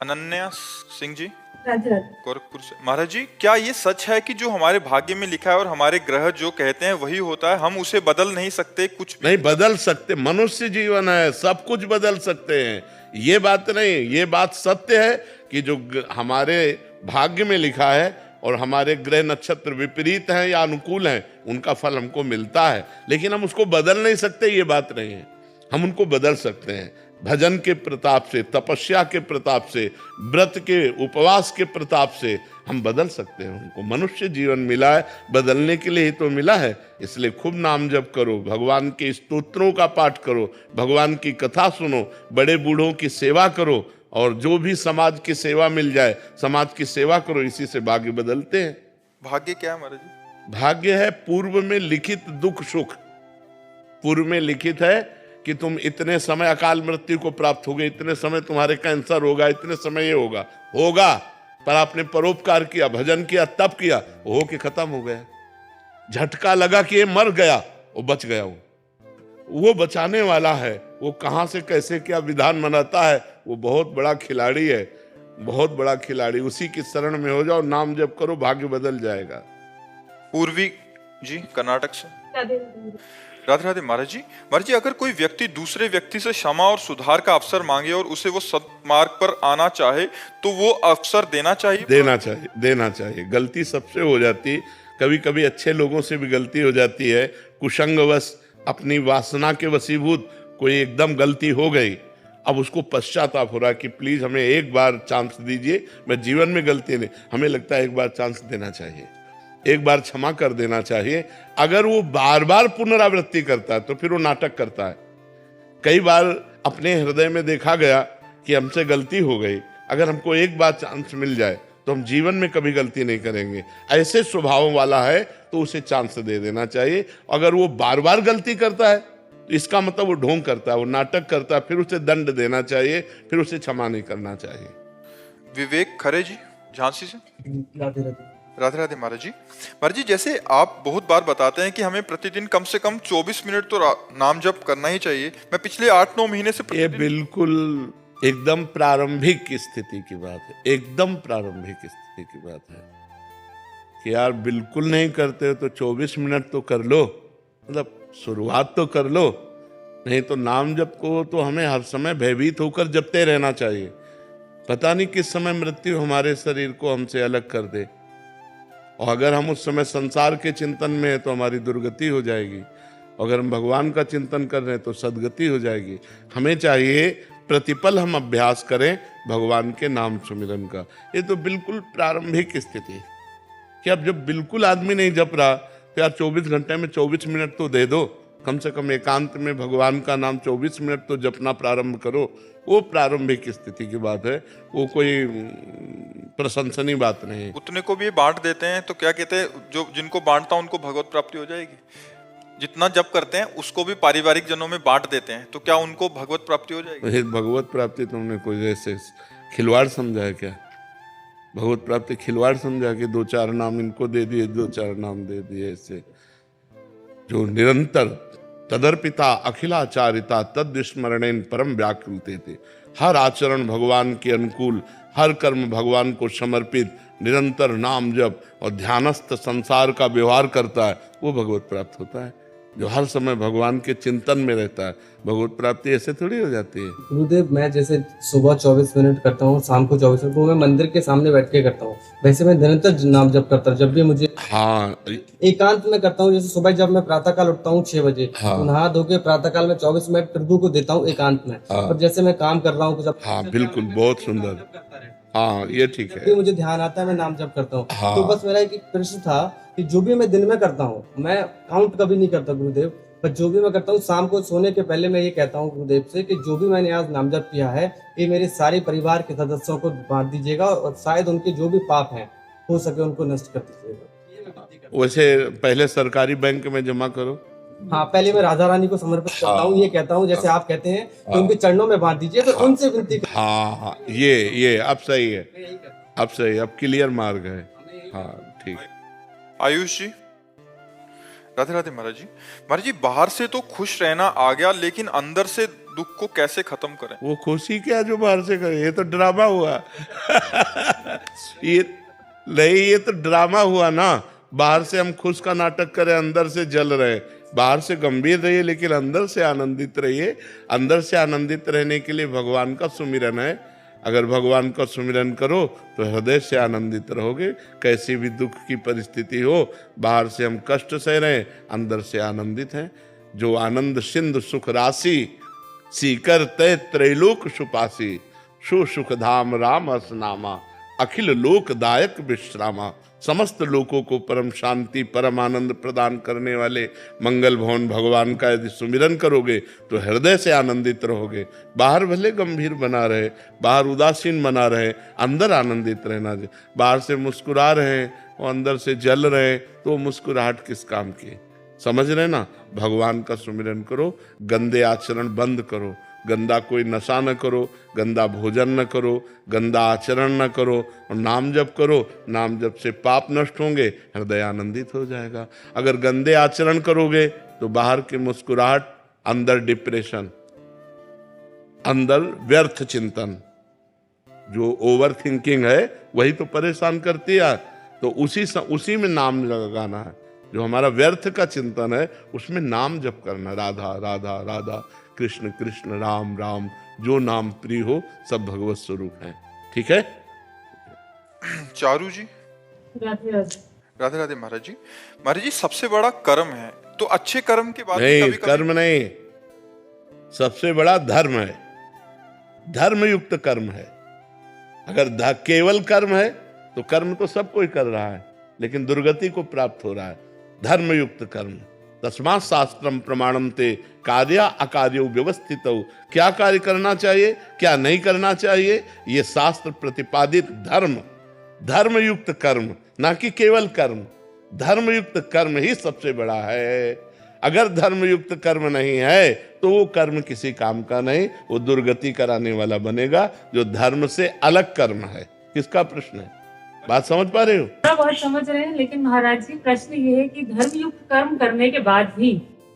अनन्या सिंह जी राधे राधे। गोरखपुर से। महाराज जी, क्या ये सच है कि जो हमारे भाग्य में लिखा है और हमारे ग्रह जो कहते हैं वही होता है, हम उसे बदल नहीं सकते कुछ भी? नहीं बदल सकते, मनुष्य जीवन है, सब कुछ बदल सकते हैं, ये बात नहीं। ये बात सत्य है कि जो हमारे भाग्य में लिखा है और हमारे ग्रह नक्षत्र विपरीत हैं या अनुकूल हैं, उनका फल हमको मिलता है, लेकिन हम उसको बदल नहीं सकते, ये बात नहीं है। हम उनको बदल सकते हैं भजन के प्रताप से, तपस्या के प्रताप से, व्रत के उपवास के प्रताप से हम बदल सकते हैं उनको। मनुष्य जीवन मिला है बदलने के लिए ही तो मिला है। इसलिए खूब नाम जप करो, भगवान के स्तोत्रों का पाठ करो, भगवान की कथा सुनो, बड़े बूढ़ों की सेवा करो, और जो भी समाज की सेवा मिल जाए समाज की सेवा करो। इसी से भाग्य बदलते हैं। भाग्य क्या है महाराज जी? भाग्य है पूर्व में लिखित दुख सुख। पूर्व में लिखित है कि तुम इतने समय अकाल मृत्यु को प्राप्त होगे, इतने समय तुम्हारे कैंसर होगा, इतने समय ये होगा होगा, पर आपने परोपकार किया, भजन किया, तप किया, हो के खत्म हो गया। झटका लगा कि ये मर गया, वो बच गया। वो बचाने वाला है। वो कहां से कैसे क्या विधान बनाता है, वो बहुत बड़ा खिलाड़ी है, बहुत बड़ा खिलाड़ी। उसी की शरण में हो जाओ, नाम जप करो, भाग्य बदल जाएगा। पूर्वी जी कर्नाटक से। राधे राधे। राधे राधे। महाराज जी, अगर कोई व्यक्ति दूसरे व्यक्ति से क्षमा और सुधार का अवसर मांगे और उसे वो सद्मार्ग पर आना चाहे तो वो अवसर देना चाहिए? देना चाहिए। गलती सबसे हो जाती, कभी कभी अच्छे लोगों से भी गलती हो जाती है। कुसंगवश अपनी वासना के वशीभूत कोई एकदम गलती हो गई, अब उसको पश्चाताप हो रहा है कि प्लीज हमें एक बार चांस दीजिए, मैं जीवन में गलती नहीं। हमें लगता है एक बार चांस देना चाहिए, एक बार क्षमा कर देना चाहिए। अगर वो बार बार पुनरावृत्ति करता है तो फिर वो नाटक करता है। कई बार अपने हृदय में देखा गया कि हमसे गलती हो गई, अगर हमको एक बार चांस मिल जाए तो हम जीवन में कभी गलती नहीं करेंगे। ऐसे स्वभाव वाला है तो उसे चांस दे देना चाहिए। अगर वो बार बार गलती करता है तो इसका मतलब वो ढोंग करता है, वो नाटक करता है, फिर उसे दंड देना चाहिए, फिर उसे क्षमा नहीं करना चाहिए। विवेक खरे जी झांसी से। राधे राधे। राधे राधे। महाराज जी, जैसे आप बहुत बार बताते हैं कि हमें प्रतिदिन कम से कम 24 मिनट तो नाम जप करना ही चाहिए। मैं पिछले 8-9 महीने से ये बिल्कुल एकदम प्रारंभिक स्थिति की बात है, एकदम प्रारंभिक स्थिति की बात है कि यार बिल्कुल नहीं करते हो तो 24 मिनट तो कर लो, मतलब शुरुआत तो कर लो। नहीं तो नाम जप को तो हमें हर समय भयभीत होकर जपते रहना चाहिए। पता नहीं किस समय मृत्यु हमारे शरीर को हमसे अलग कर दे, और अगर हम उस समय संसार के चिंतन में हैं तो हमारी दुर्गति हो जाएगी, अगर हम भगवान का चिंतन कर रहे हैं तो सदगति हो जाएगी। हमें चाहिए प्रतिपल हम अभ्यास करें भगवान के नाम सुमिरन का। ये तो बिल्कुल प्रारंभिक स्थिति है कि अब जब बिल्कुल आदमी नहीं जप रहा तो यार 24 घंटे में 24 मिनट तो दे दो, कम से कम एकांत में भगवान का नाम 24 मिनट तो जपना प्रारंभ करो। वो प्रारंभिक स्थिति की बात है, वो कोई प्रशंसनीय बात नहीं है। उतने को भी ये बांट देते हैं तो क्या कहते हैं, जो जिनको बांटता उनको भगवत प्राप्ति हो जाएगी। जितना जप करते हैं उसको भी पारिवारिक जनों में बांट देते हैं तो क्या उनको भगवत प्राप्ति हो जाएगी? भगवत प्राप्ति तुमने कोई ऐसे खिलवाड़ समझा है क्या? भगवत प्राप्ति खिलवाड़ समझा कि 2-4 नाम इनको दे दिए, 2-4 नाम दे दिए। ऐसे जो निरंतर तदर्पिता अखिलाचारिता तद स्मरणेन परम व्याकुलते थे, हर आचरण भगवान के अनुकूल, हर कर्म भगवान को समर्पित, निरंतर नाम जप और ध्यानस्थ संसार का व्यवहार करता है, वो भगवत प्राप्त होता है। जो हर समय भगवान के चिंतन में रहता है, भगवत प्राप्ति ऐसे थोड़ी हो जाती है। गुरुदेव, मैं जैसे सुबह 24 मिनट करता हूँ, शाम को 24 मिनट, वो मैं मंदिर के सामने बैठ के करता हूँ। वैसे मैं निरंतर नाम जप करता हूँ, जब भी मुझे एकांत में करता हूँ। जैसे सुबह जब मैं प्रातः काल उठता हूँ 6 बजे, तो नहा धो के प्रातः काल में 24 मिनट प्रभु को देता हूँ एकांत में। और जैसे मैं काम कर रहा हूँ बिल्कुल, बहुत सुंदर। हाँ, ये ठीक है। मुझे ध्यान आता है, मैं नाम जप करता हूँ। तो बस मेरा एक प्रश्न था कि जो भी मैं दिन में करता हूँ, मैं काउंट कभी नहीं करता गुरुदेव, पर जो भी मैं करता हूँ शाम को सोने के पहले मैं ये कहता हूँ गुरुदेव से कि जो भी मैंने आज नाम जप किया है, ये मेरे सारे परिवार के सदस्यों को बांट दीजिएगा और शायद उनके जो भी पाप हैं हो सके उनको नष्ट कर दीजिएगा। वैसे पहले सरकारी बैंक में जमा करो। हाँ, पहले मैं राधा रानी को समर्पित करता हूँ, ये कहता हूँ जैसे आप कहते हैं कि उनके चरणों में बांध दीजिए, तो उनसे विनती। हाँ, ये अब सही है, अब सही, अब क्लियर मार्ग है। हाँ, ठीक। आयुष जी। राधे राधे। महाराज जी, बाहर से तो खुश रहना आ गया लेकिन अंदर से दुख को कैसे खत्म करें? वो खुशी क्या जो बाहर से करे, ये तो ड्रामा हुआ। ये नहीं, ये तो ड्रामा हुआ ना। बाहर से हम खुश का नाटक करें, अंदर से जल रहे। बाहर से गंभीर रहिए लेकिन अंदर से आनंदित रहिए। अंदर से आनंदित रहने के लिए भगवान का सुमिरन है। अगर भगवान का सुमिरन करो तो हृदय से आनंदित रहोगे। कैसी भी दुख की परिस्थिति हो, बाहर से हम कष्ट सह रहे हैं, अंदर से आनंदित हैं। जो आनंद सिंधु सुख राशि, सीकर तय त्रैलोक सुपासी, सु सुख धाम राम असनामा, अखिल लोकदायक विश्रामा। समस्त लोगों को परम शांति परम आनंद प्रदान करने वाले मंगल भवन भगवान का यदि सुमिरन करोगे तो हृदय से आनंदित रहोगे। बाहर भले गंभीर बना रहे, बाहर उदासीन बना रहे, अंदर आनंदित रहना। बाहर से मुस्कुरा रहे और अंदर से जल रहे तो मुस्कुराहट किस काम की? समझ रहे ना? भगवान का सुमिरन करो, गंदे आचरण बंद करो। गंदा कोई नशा न करो, गंदा भोजन न करो, गंदा आचरण न करो और नाम जप करो। नाम जप से पाप नष्ट होंगे, हृदय आनंदित हो जाएगा। अगर गंदे आचरण करोगे तो बाहर की मुस्कुराहट, अंदर डिप्रेशन, अंदर व्यर्थ चिंतन, जो ओवर थिंकिंग है वही तो परेशान करती है। तो उसी में नाम लगाना है। जो हमारा व्यर्थ का चिंतन है उसमें नाम जप करना, राधा राधा राधा, कृष्ण कृष्ण राम राम। जो नाम प्रिय हो सब भगवत स्वरूप है। ठीक है चारू जी? राधे राधे। राधे राधे महाराज जी। महाराज जी, सबसे बड़ा कर्म है, तो अच्छे कर्म के बाद नहीं, कभी कर्म नहीं, सबसे बड़ा धर्म है। धर्मयुक्त कर्म है। अगर केवल कर्म है तो कर्म तो सब कोई कर रहा है लेकिन दुर्गति को प्राप्त हो रहा है। धर्मयुक्त कर्म, तस्मात् शास्त्रम प्रमाणम ते कार्य अकार्यो व्यवस्थितौ। क्या कार्य करना चाहिए, क्या नहीं करना चाहिए, ये शास्त्र प्रतिपादित धर्म, धर्मयुक्त कर्म, ना कि केवल कर्म। धर्मयुक्त कर्म ही सबसे बड़ा है। अगर धर्मयुक्त कर्म नहीं है तो वो कर्म किसी काम का नहीं, वो दुर्गति कराने वाला बनेगा। जो धर्म से अलग कर्म है। किसका प्रश्न है? बात समझ पा रहे हो? बहुत समझ रहे हैं, लेकिन महाराज जी प्रश्न ये है कि धर्मयुक्त कर्म करने के बाद भी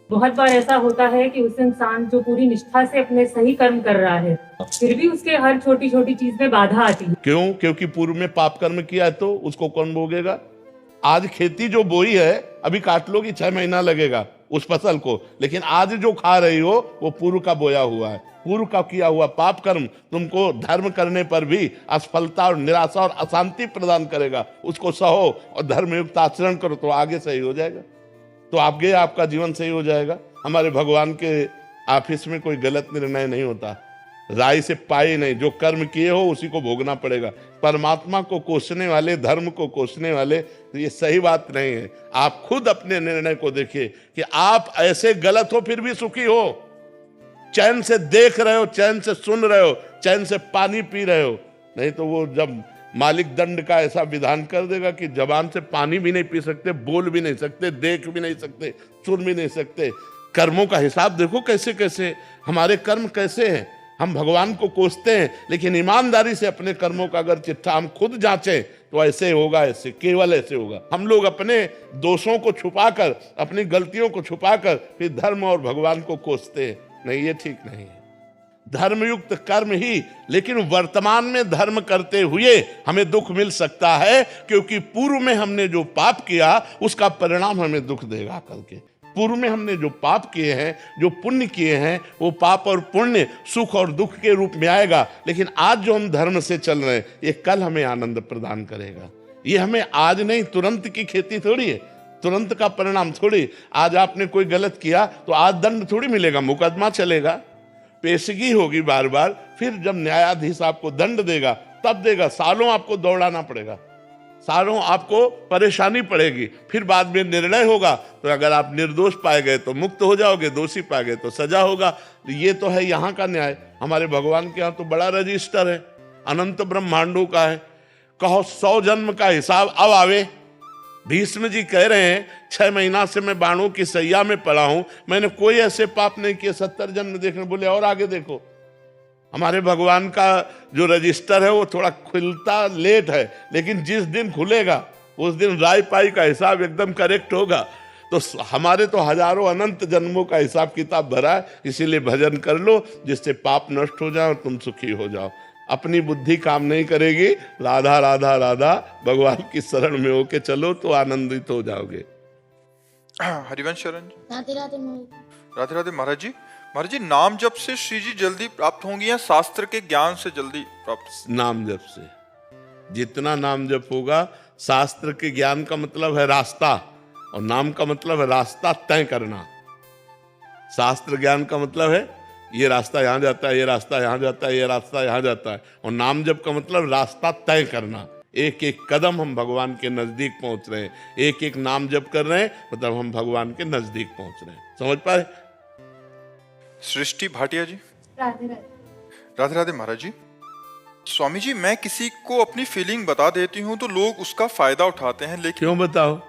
बहुत बार ऐसा होता है कि उस इंसान जो पूरी निष्ठा से अपने सही कर्म कर रहा है फिर भी उसके हर छोटी छोटी चीज में बाधा आती है। क्यों? क्योंकि पूर्व में पाप कर्म किया है तो उसको कौन भोगेगा? आज खेती जो बोई है अभी काट लो कि 6 महीना लगेगा उस फसल को, लेकिन आज जो खा रही हो वो पूर्व का बोया हुआ है। पूर्व का किया हुआ पाप कर्म तुमको धर्म करने पर भी असफलता और निराशा और अशांति प्रदान करेगा। उसको सहो और धर्मयुक्त आचरण करो तो आगे सही हो जाएगा, तो आगे आपका जीवन सही हो जाएगा। हमारे भगवान के ऑफिस में कोई गलत निर्णय नहीं होता, राय से पाए नहीं। जो कर्म किए हो उसी को भोगना पड़ेगा। परमात्मा को कोसने वाले, धर्म को कोसने वाले, तो ये सही बात नहीं है। आप खुद अपने निर्णय को देखिए कि आप ऐसे गलत हो फिर भी सुखी हो, चैन से देख रहे हो, चैन से सुन रहे हो, चैन से पानी पी रहे हो। नहीं तो वो जब मालिक दंड का ऐसा विधान कर देगा कि जबान से पानी भी नहीं पी सकते, बोल भी नहीं सकते, देख भी नहीं सकते, सुन भी नहीं सकते। कर्मों का हिसाब देखो कैसे कैसे हमारे कर्म कैसे हैं। हम भगवान को कोसते हैं लेकिन ईमानदारी से अपने कर्मों का अगर चिट्ठा हम खुद जांचें तो ऐसे होगा, ऐसे केवल ऐसे होगा। हम लोग अपने दोषों को छुपाकर, अपनी गलतियों को छुपाकर फिर धर्म और भगवान को कोसते हैं। नहीं, ये ठीक नहीं है। धर्मयुक्त कर्म ही, लेकिन वर्तमान में धर्म करते हुए हमें दुख मिल सकता है क्योंकि पूर्व में हमने जो पाप किया उसका परिणाम हमें दुख देगा कल के। पूर्व में हमने जो पाप किए हैं, जो पुण्य किए हैं, वो पाप और पुण्य सुख और दुख के रूप में आएगा। लेकिन आज जो हम धर्म से चल रहे हैं ये कल हमें आनंद प्रदान करेगा। ये हमें आज नहीं, तुरंत की खेती थोड़ी है, तुरंत का परिणाम थोड़ी। आज आपने कोई गलत किया तो आज दंड थोड़ी मिलेगा, मुकदमा चलेगा, पेशगी होगी बार बार। फिर जब न्यायाधीश आपको दंड देगा तब देगा। सालों आपको दौड़ाना पड़ेगा, सालों आपको परेशानी पड़ेगी, फिर बाद में निर्णय होगा। तो अगर आप निर्दोष पाए गए तो मुक्त हो जाओगे, दोषी पाए गए तो सजा होगा। ये तो है यहाँ का न्याय। हमारे भगवान के यहाँ तो बड़ा रजिस्टर है, अनंत ब्रह्मांडों का है। कहो 100 जन्म का हिसाब अब आवे। भीष्म जी कह रहे हैं 6 महीना से मैं बाणों की सैया में पड़ा हूं, मैंने कोई ऐसे पाप नहीं किए, 70 जन्म देखने। बोले और आगे देखो। हमारे भगवान का जो रजिस्टर है वो थोड़ा खुलता लेट है, लेकिन जिस दिन खुलेगा उस दिन राय पाई का हिसाब एकदम करेक्ट होगा। तो हमारे तो हजारों अनंत जन्मों का हिसाब किताब भरा है, इसीलिए भजन कर लो जिससे पाप नष्ट हो जाए और तुम सुखी हो जाओ। अपनी बुद्धि काम नहीं करेगी, राधा राधा राधा भगवान की शरण में होके चलो तो आनंदित हो जाओगे। हरिवंश शरण जी। राधे राधे राधे राधे महाराज जी। महाराज जी, नाम जप से श्री जी जल्दी प्राप्त होंगी या शास्त्र के ज्ञान से जल्दी प्राप्त? नाम जप से। जितना नाम जप होगा, शास्त्र के ज्ञान का मतलब है रास्ता, और नाम का मतलब है रास्ता तय करना। शास्त्र ज्ञान का मतलब है ये रास्ता यहां जाता है, ये रास्ता यहां जाता है, ये रास्ता यहां जाता है, और नाम जप का मतलब रास्ता तय करना। एक एक कदम हम भगवान के नजदीक पहुंच रहे हैं, एक एक नाम जप कर रहे हैं, मतलब हम भगवान के नजदीक पहुंच रहे हैं। समझ पाए? सृष्टि भाटिया जी। राधे राधे। राधे राधे महाराज जी। स्वामी जी, मैं किसी को अपनी फीलिंग बता देती हूँ तो लोग उसका फायदा उठाते हैं, लेकिन क्यों बताओ?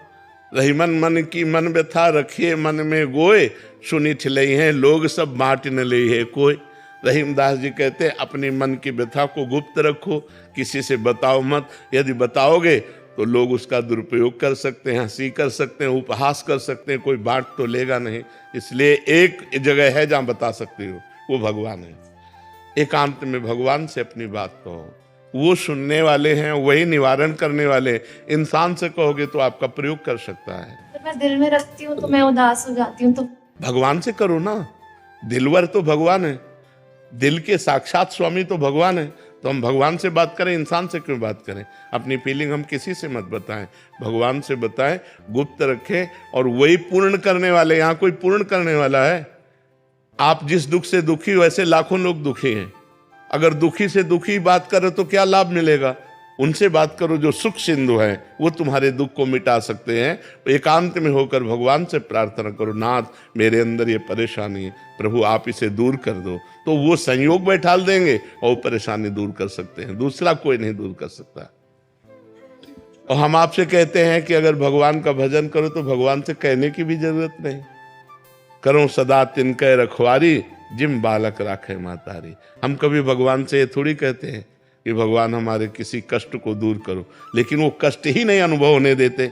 रही मन मन की मन व्यथा, रखिए मन में गोए, सुनी ठिलई हैं लोग सब बांट न ले है कोई। रहीमदास जी कहते हैं अपनी मन की व्यथा को गुप्त रखो, किसी से बताओ मत। यदि बताओगे तो लोग उसका दुरुपयोग कर सकते हैं, हंसी कर सकते हैं, उपहास कर सकते हैं, कोई बांट तो लेगा नहीं। इसलिए एक जगह है जहां बता सकते हो, वो भगवान है। एकांत में भगवान से अपनी बात कहो, वो सुनने वाले हैं, वही निवारण करने वाले। इंसान से कहोगे तो आपका प्रयोग कर सकता है। जब मैं दिल में रखती हूँ तो मैं उदास हो जाती हूँ, तो भगवान से करो ना। दिलवर तो भगवान है, दिल के साक्षात स्वामी तो भगवान है। तो हम भगवान से बात करें, इंसान से क्यों बात करें? अपनी फीलिंग हम किसी से मत बताएं, भगवान से बताएं, गुप्त रखें, और वही पूर्ण करने वाले। यहाँ कोई पूर्ण करने वाला है? आप जिस दुख से दुखी हो, ऐसे लाखों लोग दुखी हैं। अगर दुखी से दुखी बात करो तो क्या लाभ मिलेगा? उनसे बात करो जो सुख सिंधु हैं, वो तुम्हारे दुख को मिटा सकते हैं। एकांत में होकर भगवान से प्रार्थना करो, नाथ मेरे अंदर ये परेशानी है, प्रभु आप इसे दूर कर दो। तो वो संयोग बैठाल देंगे और परेशानी दूर कर सकते हैं, दूसरा कोई नहीं दूर कर सकता। और हम आपसे कहते हैं कि अगर भगवान का भजन करो तो भगवान से कहने की भी जरूरत नहीं। करो सदा तिनके रखवारी, जिम बालक राखे मातारी। हम कभी भगवान से ये थोड़ी कहते हैं कि भगवान हमारे किसी कष्ट को दूर करो, लेकिन वो कष्ट ही नहीं अनुभव होने देते।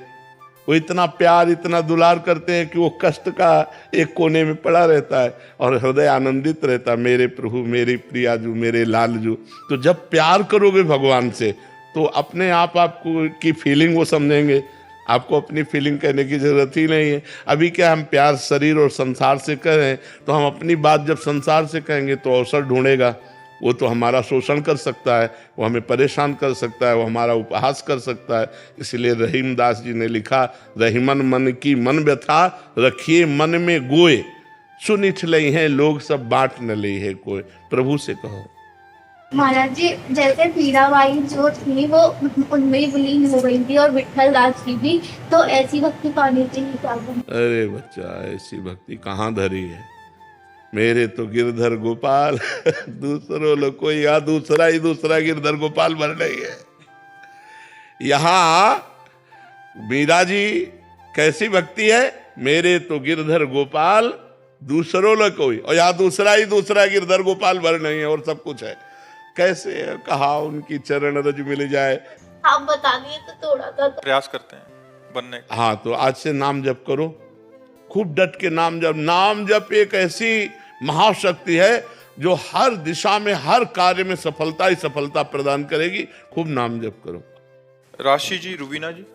वो इतना प्यार, इतना दुलार करते हैं कि वो कष्ट का एक कोने में पड़ा रहता है और हृदय आनंदित रहता है, मेरे प्रभु, मेरी प्रियाजू, मेरे लालजू। तो जब प्यार करोगे भगवान से तो अपने आप आपको की फीलिंग वो समझेंगे। आपको अपनी फीलिंग कहने की जरूरत ही नहीं है। अभी क्या हम प्यार शरीर और संसार से करें, तो हम अपनी बात जब संसार से कहेंगे तो अवसर ढूंढेगा। वो तो हमारा शोषण कर सकता है, वो हमें परेशान कर सकता है, वो हमारा उपहास कर सकता है। इसलिए रहीमदास जी ने लिखा, रहीमन मन की मन व्यथा, रखिए मन में गोए, सुनिठ लई हैं लोग सब बांट न लई है कोई। प्रभु से कहो। महाराज जी, जैसे मीराबाई जो थी वो उनमें ही विलीन हो गई थी, और विठल दास जी भी, तो ऐसी भक्ति पानी चाहिए क्या? अरे बच्चा, ऐसी भक्ति कहाँ धरी है? मेरे तो गिरधर गोपाल दूसरों लोग कोई, यहाँ दूसरा गिरधर गोपाल बन रही है। यहाँ मीरा जी कैसी भक्ति है? मेरे तो गिरधर गोपाल दूसरों लोग कोई, और यहाँ दूसरा गिरधर गोपाल बन रही है और सब कुछ है। कैसे कहा उनकी चरण रज मिल जाए। आप बता दिए तो थोड़ा सा प्रयास करते हैं बनने का। हाँ, तो आज से नाम जप करो, खूब डट के नाम जप। नाम जप एक ऐसी महाशक्ति है जो हर दिशा में, हर कार्य में सफलता ही सफलता प्रदान करेगी। खूब नाम जप करो। राशि जी, रुबीना जी।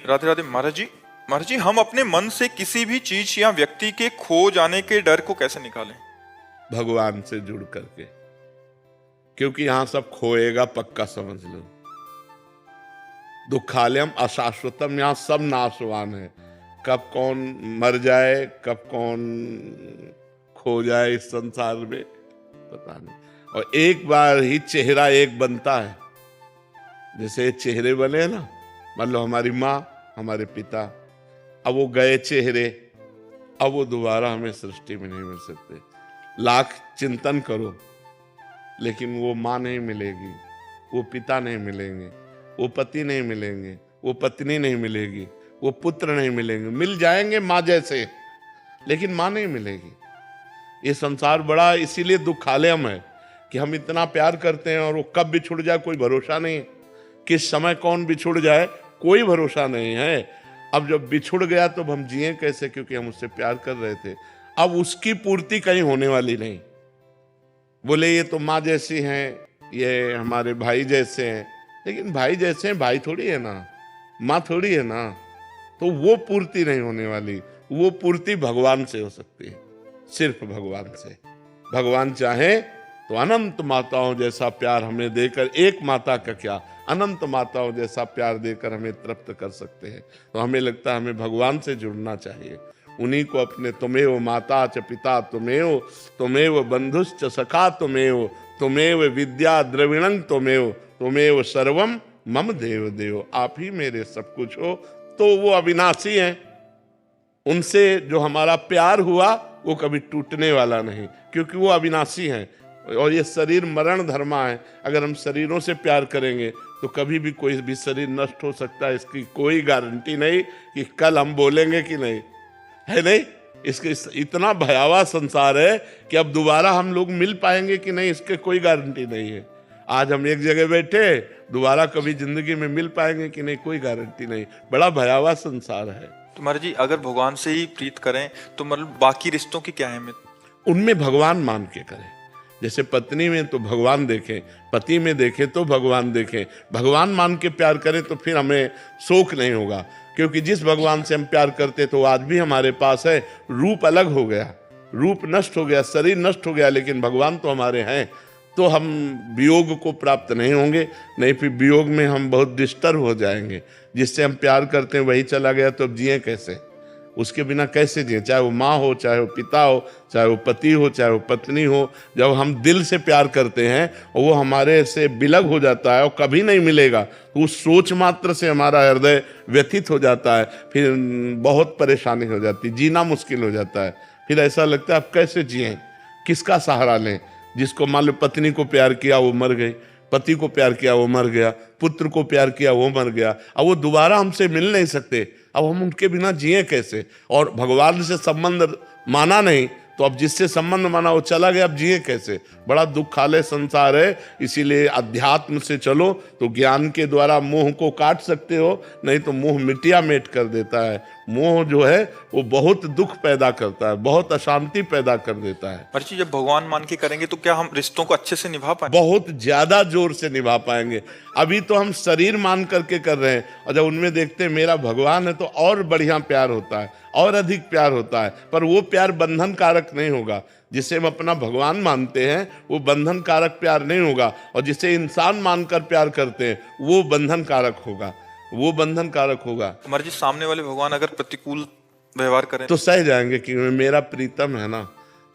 राधे राधे महाराज जी। महाराज जी, हम अपने मन से किसी भी चीज या व्यक्ति के खो जाने के डर को कैसे निकालें? भगवान से जुड़ करके, क्योंकि यहां सब खोएगा, पक्का समझ लो। दुखालयम अशाश्वतम, यहां सब नाशवान है। कब कौन मर जाए, कब कौन खो जाए इस संसार में पता नहीं। और एक बार ही चेहरा एक बनता है। जैसे चेहरे बने ना, मान लो हमारी माँ, हमारे पिता, अब वो गए चेहरे, अब वो दोबारा हमें सृष्टि में नहीं मिल सकते। लाख चिंतन करो लेकिन वो माँ नहीं मिलेगी, वो पिता नहीं मिलेंगे, वो पति नहीं मिलेंगे, वो पत्नी नहीं मिलेगी, वो पुत्र नहीं मिलेंगे। मिल जाएंगे माँ जैसे, लेकिन माँ नहीं मिलेगी। ये संसार बड़ा इसीलिए दुखालयम है कि हम इतना प्यार करते हैं और वो कब बिछुड़ जाए कोई भरोसा नहीं है। किस समय कौन बिछुड़ जाए कोई भरोसा नहीं है। अब जब बिछुड़ गया तो हम जिए कैसे, क्योंकि हम उससे प्यार कर रहे थे। अब उसकी पूर्ति कहीं होने वाली नहीं। बोले ये तो माँ जैसी हैं, ये हमारे भाई जैसे हैं, लेकिन भाई जैसे हैं भाई थोड़ी है ना, माँ थोड़ी है ना, तो वो पूर्ति नहीं होने वाली। वो पूर्ति भगवान से हो सकती है, सिर्फ भगवान से। भगवान चाहे तो अनंत माताओं जैसा प्यार हमें देकर, एक माता का क्या, अनंत माताओं जैसा प्यार देकर हमें तृप्त कर सकते हैं। तो हमें लगता है हमें भगवान से जुड़ना चाहिए, उन्हीं को अपने तुमेव माता च पिता तुमेव, तुमेव बंधुश्च सखा तुमेव, तुमेव विद्या द्रविणं तुमेव, तुमेव सर्वम मम देव देव। आप ही मेरे सब कुछ हो। तो वो अविनाशी हैं, उनसे जो हमारा प्यार हुआ वो कभी टूटने वाला नहीं, क्योंकि वो अविनाशी हैं। और ये शरीर मरण धर्मा है। अगर हम शरीरों से प्यार करेंगे तो कभी भी कोई भी शरीर नष्ट हो सकता है, इसकी कोई गारंटी नहीं कि कल हम बोलेंगे कि नहीं, है नहीं। इसके इतना भयावह संसार है कि अब दोबारा हम लोग मिल पाएंगे कि नहीं, इसके कोई गारंटी नहीं है। आज हम एक जगह बैठे, दोबारा कभी जिंदगी में मिल पाएंगे कि नहीं, कोई गारंटी नहीं। बड़ा भयावह संसार है। तो महाराज जी, अगर भगवान से ही प्रीत करें तो मतलब बाकी रिश्तों की क्या अहमियत? उनमें भगवान मान के करें। जैसे पत्नी में तो भगवान देखें, पति में देखें तो भगवान देखें। भगवान मान के प्यार करें तो फिर हमें शोक नहीं होगा, क्योंकि जिस भगवान से हम प्यार करते तो आज भी हमारे पास है। रूप अलग हो गया, रूप नष्ट हो गया, शरीर नष्ट हो गया, लेकिन भगवान तो हमारे हैं। तो हम वियोग को प्राप्त नहीं होंगे, नहीं फिर वियोग में हम बहुत डिस्टर्ब हो जाएंगे। जिससे हम प्यार करते हैं वही चला गया तो अब जिए कैसे, उसके बिना कैसे जिए? चाहे वो माँ हो, चाहे वो पिता हो, चाहे वो पति हो, चाहे वो पत्नी हो। जब हम दिल से प्यार करते हैं और वो हमारे से बिलग हो जाता है और कभी नहीं मिलेगा, तो उस सोच मात्र से हमारा हृदय व्यथित हो जाता है। फिर बहुत परेशानी हो जाती है, जीना मुश्किल हो जाता है। फिर ऐसा लगता है अब कैसे जिए, किसका सहारा लें? जिसको मान लो पत्नी को प्यार किया वो मर गई, पति को प्यार किया वो मर गया, पुत्र को प्यार किया वो मर गया, अब वो दोबारा हमसे मिल नहीं सकते। अब हम उनके बिना जिए कैसे? और भगवान से संबंध माना नहीं, तो अब जिससे संबंध माना वो चला गया, अब जिए कैसे? बड़ा दुखालय संसार है। इसीलिए अध्यात्म से चलो तो ज्ञान के द्वारा मोह को काट सकते हो, नहीं तो मोह मिटिया मेट कर देता है। मोह जो है वो बहुत दुख पैदा करता है, बहुत अशांति पैदा कर देता है। महाराज जी, जब भगवान मान के करेंगे तो क्या हम रिश्तों को अच्छे से निभा पाएंगे? बहुत ज्यादा जोर से निभा पाएंगे। अभी तो हम शरीर मान करके कर रहे हैं, और जब उनमें देखते हैं मेरा भगवान है तो और बढ़िया प्यार होता है, और अधिक प्यार होता है। पर वो प्यार बंधन कारक नहीं होगा। जिसे हम अपना भगवान मानते हैं वो बंधन कारक प्यार नहीं होगा, और जिसे इंसान मानकर प्यार करते हैं वो बंधन कारक होगा, वो बंधन कारक होगा। महाराज जी, सामने वाले भगवान अगर प्रतिकूल व्यवहार करें तो सह जाएंगे कि मेरा प्रीतम है ना,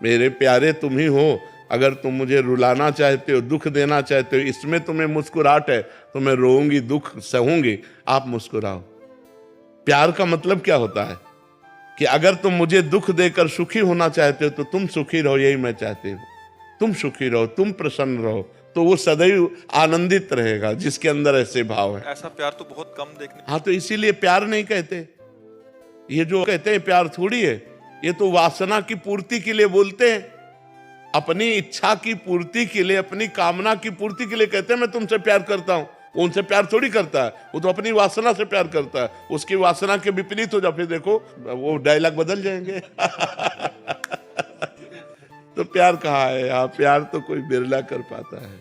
मेरे प्यारे तुम ही हो। अगर तुम मुझे रुलाना चाहते हो, दुख देना चाहते हो, इसमें तुम्हें मुस्कुराहट है तो मैं रोऊंगी, दुख सहूंगी, आप मुस्कुराओ। प्यार का मतलब क्या होता है कि अगर तुम मुझे दुख देकर सुखी होना चाहते हो तो तुम सुखी रहो, यही मैं चाहती हूँ। तुम सुखी रहो, तुम प्रसन्न रहो, तो वो सदैव आनंदित रहेगा जिसके अंदर ऐसे भाव है। ऐसा प्यार तो बहुत कम देखने। हाँ, तो इसीलिए प्यार नहीं कहते। ये जो कहते हैं प्यार थोड़ी है, ये तो वासना की पूर्ति के लिए बोलते हैं। अपनी इच्छा की पूर्ति के लिए, अपनी कामना की पूर्ति के लिए कहते हैं मैं तुमसे प्यार करता हूं। वो उनसे प्यार थोड़ी करता है, वो तो अपनी वासना से प्यार करता है। उसकी वासना के विपरीत हो जाए फिर देखो वो डायलॉग बदल जाएंगे। तो प्यार कहाँ है? हाँ, प्यार तो कोई बिरला कर पाता है।